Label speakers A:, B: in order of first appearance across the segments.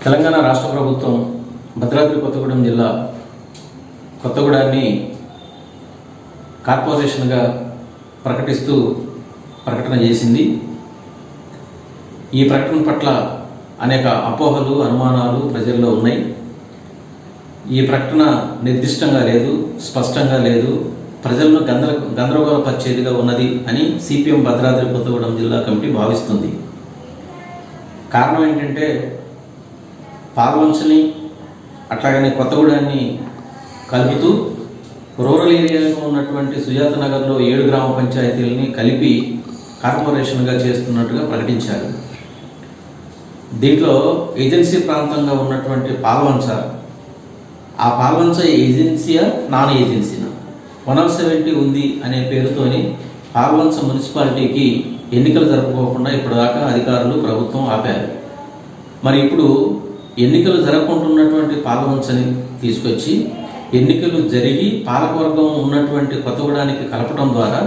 A: తెలంగాణ రాష్ట్ర ప్రభుత్వం భద్రాద్రి కొత్తగూడెం జిల్లా కొత్తగూడాన్ని కార్పొరేషన్గా ప్రకటిస్తూ ప్రకటన చేసింది. ఈ ప్రకటన పట్ల అనేక అపోహలు, అనుమానాలు ప్రజల్లో ఉన్నాయి. ఈ ప్రకటన నిర్దిష్టంగా లేదు, స్పష్టంగా లేదు, ప్రజలను గందరగోళపరిచేదిగా ఉన్నది అని సిపిఎం భద్రాద్రి కొత్తగూడెం జిల్లా కమిటీ భావిస్తుంది. కారణం ఏంటంటే పాల్వంచని అట్లాగనే కొత్తగూడాన్ని కలుపుతూ రూరల్ ఏరియాలో ఉన్నటువంటి సుజాత నగర్లో 7 గ్రామ పంచాయతీలని కలిపి కార్పొరేషన్గా చేస్తున్నట్టుగా ప్రకటించారు. దీంట్లో ఏజెన్సీ ప్రాంతంగా ఉన్నటువంటి పాల్వంచ, ఆ పాల్వంచ ఏజెన్సీయా నాన్ ఏజెన్సీనా 170 ఉంది అనే పేరుతోని పాల్వంచ మున్సిపాలిటీకి ఎన్నికలు జరుపుకోకుండా ఇప్పటిదాకా అధికారులు ప్రభుత్వం ఆపారు. మరి ఇప్పుడు ఎన్నికలు జరగకుంటున్నటువంటి పాల్వంచని తీసుకొచ్చి ఎన్నికలు జరిగి పాలకవర్గం ఉన్నటువంటి కొత్తగూడానికి కలపడం ద్వారా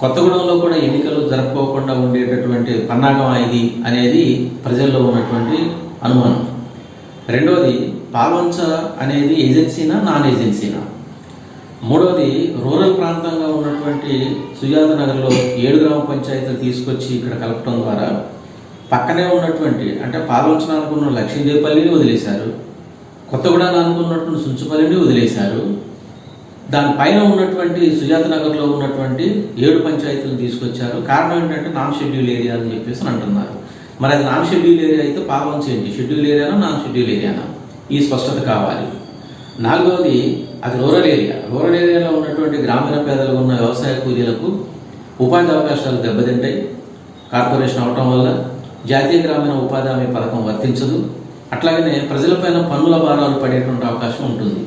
A: కొత్తగూడెంలో కూడా ఎన్నికలు జరుపుకోకుండా ఉండేటటువంటి పన్నాగం ఇది అనేది ప్రజల్లో ఉన్నటువంటి అనుమానం. రెండవది, పాల్వంచ అనేది ఏజెన్సీనా నాన్ ఏజెన్సీనా? మూడవది, రూరల్ ప్రాంతంగా ఉన్నటువంటి సుజాత నగర్లో 7 గ్రామ పంచాయతీలు తీసుకొచ్చి ఇక్కడ కలపడం ద్వారా పక్కనే ఉన్నటువంటి అంటే పాల్వంచన అనుకున్న లక్ష్మీదేవిపల్లిని వదిలేశారు, కొత్తగూడెం అనుకున్నటువంటి సుంచుపల్లిని వదిలేశారు, దానిపైన ఉన్నటువంటి సుజాత నగర్లో ఉన్నటువంటి 7 పంచాయతీలను తీసుకొచ్చారు. కారణం ఏంటంటే నాన్ షెడ్యూల్ ఏరియా అని చెప్పేసి అంటున్నారు. మరి అది నాన్ షెడ్యూల్ ఏరియా అయితే పాల్వంచ ఏంటి, షెడ్యూల్ ఏరియానా నాన్ షెడ్యూల్ ఏరియానా? ఈ స్పష్టత కావాలి. నాలుగవది, అది రూరల్ ఏరియా. రూరల్ ఏరియాలో ఉన్నటువంటి గ్రామీణ పేదలకు ఉన్న వ్యవసాయ కూలీలకు ఉపాధి అవకాశాలు దెబ్బతింటాయి. కార్పొరేషన్ అవటం వల్ల జాతీయ గ్రామీణ ఉపాధి హామీ పథకం వర్తించదు. అట్లాగనే ప్రజలపైన పన్నుల భారాలు పడేటువంటి అవకాశం ఉంటుంది.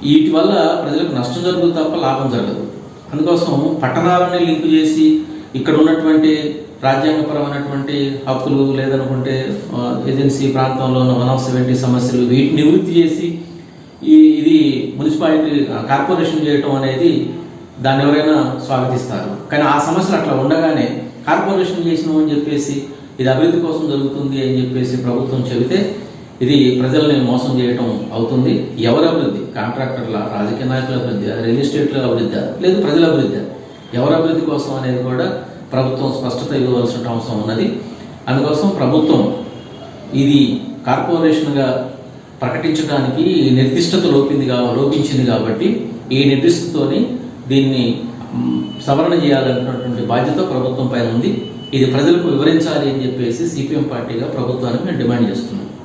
A: వీటి వల్ల ప్రజలకు నష్టం జరుగుతుంది తప్ప లాభం జరగదు. అందుకోసం పట్టణాలని లింకు చేసి ఇక్కడ ఉన్నటువంటి రాజ్యాంగపరమైనటువంటి హక్కులు లేదనుకుంటే ఏజెన్సీ ప్రాంతంలో ఉన్న 170 సమస్యలు వీటిని నివృత్తి చేసి ఇది మున్సిపాలిటీ కార్పొరేషన్ చేయటం అనేది దాన్ని ఎవరైనా స్వాగతిస్తారు. కానీ ఆ సమస్యలు అట్లా ఉండగానే కార్పొరేషన్ చేసినామని చెప్పేసి ఇది అభివృద్ధి కోసం జరుగుతుంది అని చెప్పేసి ప్రభుత్వం చెబితే ఇది ప్రజల్ని మోసం చేయటం అవుతుంది. ఎవరి అభివృద్ధి? కాంట్రాక్టర్ల, రాజకీయ నాయకుల అభివృద్ధి, రియల్ ఎస్టేట్ల అభివృద్ధి, లేదు ప్రజల అభివృద్ధి? ఎవరి అభివృద్ధి కోసం అనేది కూడా ప్రభుత్వం స్పష్టత ఇవ్వవలసిన అవసరం ఉన్నది. అందుకోసం ప్రభుత్వం ఇది కార్పొరేషన్గా ప్రకటించడానికి నిర్దిష్టత లోపించింది కాబట్టి ఈ నిర్దిష్టతోని దీన్ని సవరణ చేయాలన్నటువంటి బాధ్యత ప్రభుత్వం పైన ఉంది. ఇది ప్రజలకు వివరించాలి అని చెప్పేసి సిపిఎం పార్టీగా ప్రభుత్వానికి మేము డిమాండ్ చేస్తున్నాం.